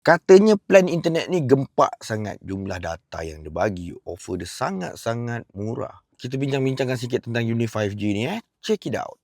Katanya plan internet ni gempak sangat jumlah data yang dia bagi. Offer dia sangat-sangat murah. Kita bincang-bincangkan sikit tentang Uni 5G ni Check it out.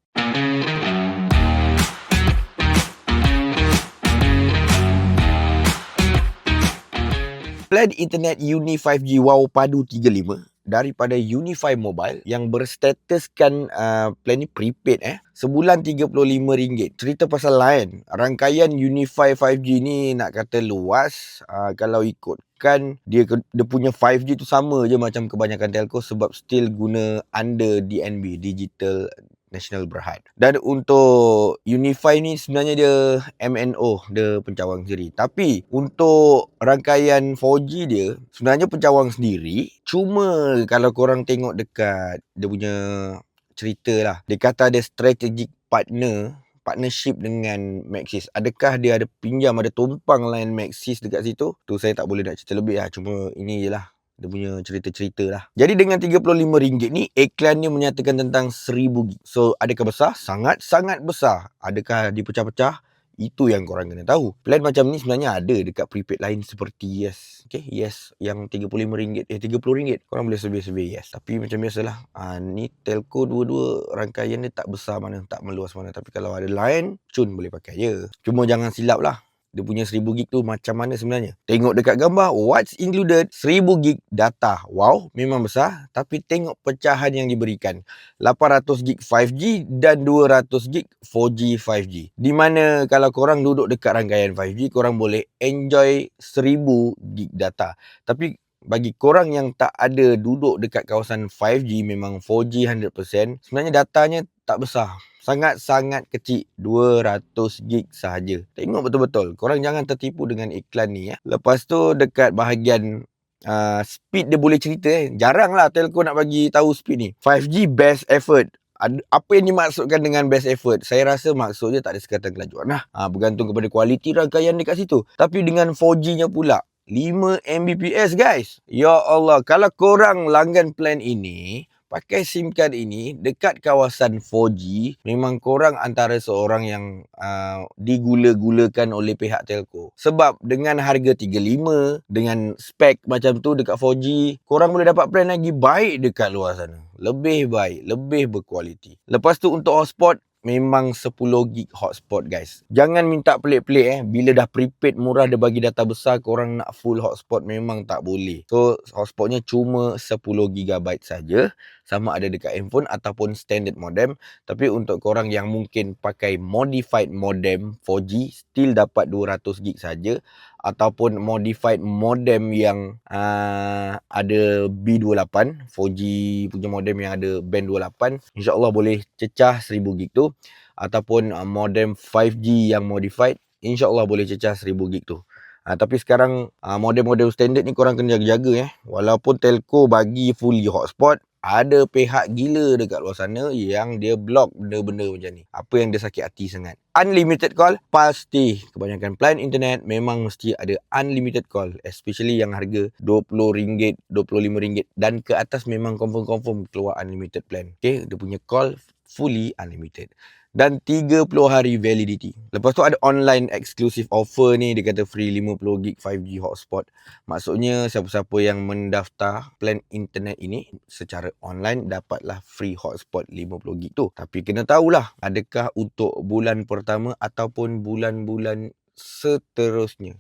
Plan internet Uni 5G Wow Padu 35 daripada Unify Mobile yang berstatuskan plan ni prepaid sebulan RM35. Cerita pasal line, rangkaian Unify 5G ni nak kata luas. Kalau ikutkan dia punya 5G tu sama je macam kebanyakan telco sebab still guna under DNB, Digital National Berhad. Dan untuk Unify ni sebenarnya dia MNO, dia pencawang sendiri. Tapi untuk rangkaian 4G dia sebenarnya pencawang sendiri. Cuma kalau korang tengok dekat dia punya cerita lah, dia kata ada strategic partnership dengan Maxis. Adakah dia ada pinjam, ada tumpang line Maxis dekat situ? Tu saya tak boleh nak cerita lebih lah. Cuma ini je lah dia punya cerita-cerita lah. Jadi dengan RM35 ni, iklannya menyatakan tentang 1000 gig. So, adakah besar? Sangat-sangat besar. Adakah dipecah-pecah? Itu yang korang kena tahu. Plan macam ni sebenarnya ada dekat prepaid lain seperti Yes. Okay, Yes yang RM35. RM30. Korang boleh survey Yes. Tapi macam biasalah, ni telco dua-dua rangkaian dia tak besar mana, tak meluas mana. Tapi kalau ada lain, cun boleh pakai je. Cuma jangan silap lah, dia punya 1000 gig tu macam mana sebenarnya. Tengok dekat gambar, what's included? 1000 gig data. Wow, memang besar. Tapi tengok pecahan yang diberikan. 800 gig 5G dan 200 gig 4G 5G. Di mana kalau korang duduk dekat rangkaian 5G, korang boleh enjoy 1000 gig data. Tapi bagi korang yang tak ada duduk dekat kawasan 5G, memang 4G 100%, sebenarnya datanya tak besar. Sangat-sangat kecil, 200 gig sahaja. Tengok betul-betul. Korang jangan tertipu dengan iklan ni Lepas tu dekat bahagian speed dia boleh cerita Jarang lah telco nak bagi tahu speed ni. 5G best effort. Apa yang dimaksudkan dengan best effort? Saya rasa maksudnya tak ada sekatan kelajuan lah. Bergantung kepada kualiti rangkaian dekat situ. Tapi dengan 4G nya pula 5 Mbps guys. Ya Allah, kalau korang langgan plan ini, pakai SIM card ini dekat kawasan 4G, memang korang antara seorang yang digula-gulakan oleh pihak telco. Sebab dengan harga 35, dengan spek macam tu dekat 4G, korang boleh dapat plan lagi baik dekat luar sana. Lebih baik, lebih berkualiti. Lepas tu untuk hotspot, memang 10 gig hotspot guys. Jangan minta pelik-pelik bila dah prepaid murah dia bagi data besar, korang nak full hotspot memang tak boleh. So hotspotnya cuma 10 GB saja, sama ada dekat handphone ataupun standard modem. Tapi untuk korang yang mungkin pakai modified modem 4G, still dapat 200 gig saja, ataupun modified modem yang ada B28, 4G punya modem yang ada band 28, insyaAllah boleh cecah 1000 gig tu. Ataupun modem 5G yang modified, insyaAllah boleh cecah 1000 gig tu. Tapi sekarang modem-modem standard ni korang kena jaga-jaga Walaupun telco bagi fully hotspot, ada pihak gila dekat luar sana yang dia block benda-benda macam ni. Apa yang dia sakit hati sangat. Unlimited call, pasti. Kebanyakan plan internet memang mesti ada unlimited call. Especially yang harga RM20, RM25 dan ke atas memang confirm keluar unlimited plan. Okay, dia punya call fully unlimited. Dan 30 hari validity. Lepas tu ada online exclusive offer ni. Dia kata free 50 gig 5G hotspot. Maksudnya siapa-siapa yang mendaftar plan internet ini secara online dapatlah free hotspot 50 gig tu. Tapi kena tahulah, adakah untuk bulan pertama ataupun bulan-bulan seterusnya.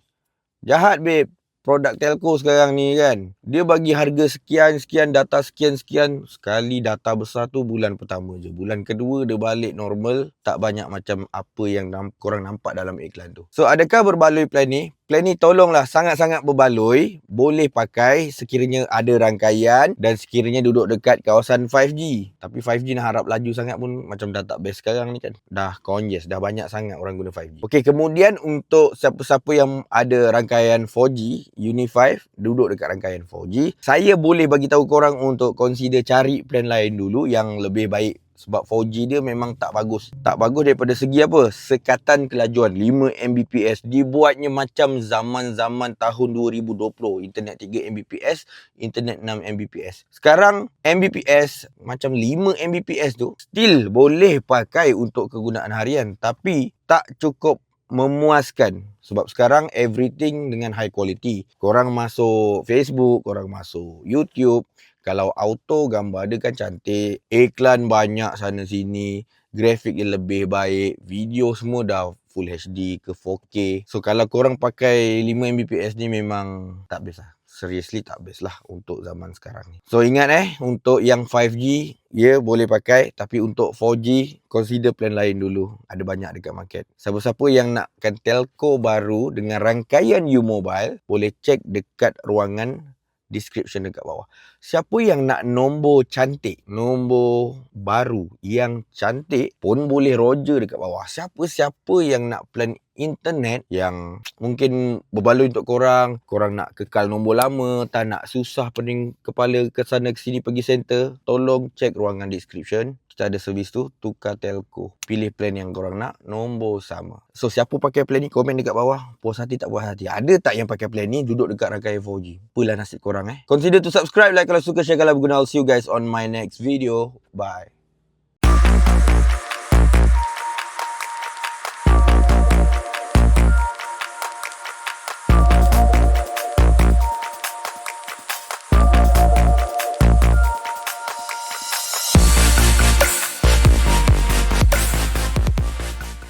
Jahat babe. Produk telco sekarang ni kan, dia bagi harga sekian-sekian, data sekian-sekian. Sekali data besar tu bulan pertama je. Bulan kedua dia balik normal. Tak banyak macam apa yang korang nampak dalam iklan tu. So adakah berbaloi plan ni? Plan ni tolonglah, sangat-sangat berbaloi. Boleh pakai sekiranya ada rangkaian dan sekiranya duduk dekat kawasan 5G. Tapi 5G nak harap laju sangat pun macam dah tak best sekarang ni kan. Dah congested, dah banyak sangat orang guna 5G. Okey, kemudian untuk siapa-siapa yang ada rangkaian 4G, Uni 5, duduk dekat rangkaian 4G, saya boleh bagi tahu korang untuk consider cari plan lain dulu yang lebih baik. Sebab 4G dia memang tak bagus. Tak bagus daripada segi apa? Sekatan kelajuan 5 Mbps. Dibuatnya macam zaman-zaman tahun 2020. Internet 3 Mbps, internet 6 Mbps. Sekarang Mbps macam 5 Mbps tu still boleh pakai untuk kegunaan harian. Tapi tak cukup memuaskan. Sebab sekarang everything dengan high quality. Korang masuk Facebook, korang masuk YouTube, kalau auto gambar dia kan cantik, iklan banyak sana sini, grafik yang lebih baik, video semua dah Full HD ke 4K. So kalau korang pakai 5 Mbps ni memang tak best lah. Seriously tak best lah untuk zaman sekarang ni. So ingat untuk yang 5G, boleh pakai. Tapi untuk 4G, consider plan lain dulu. Ada banyak dekat market. Siapa-siapa yang nakkan telco baru dengan rangkaian U-Mobile, boleh cek dekat ruangan description dekat bawah. Siapa yang nak nombor cantik, nombor baru yang cantik pun boleh roger dekat bawah. Siapa-siapa yang nak plan internet yang mungkin berbaloi untuk korang nak kekal nombor lama, tak nak susah pening kepala ke sana ke sini pergi center, tolong cek ruangan description. Kita ada servis tu, tukar telco. Pilih plan yang korang nak, nombor sama. So siapa pakai plan ni, komen dekat bawah. Puas hati tak puas hati. Ada tak yang pakai plan ni duduk dekat rangkaian 4G? Apalah nasib korang Consider to subscribe, like kalau suka, share kalau berguna. I'll see you guys on my next video. Bye.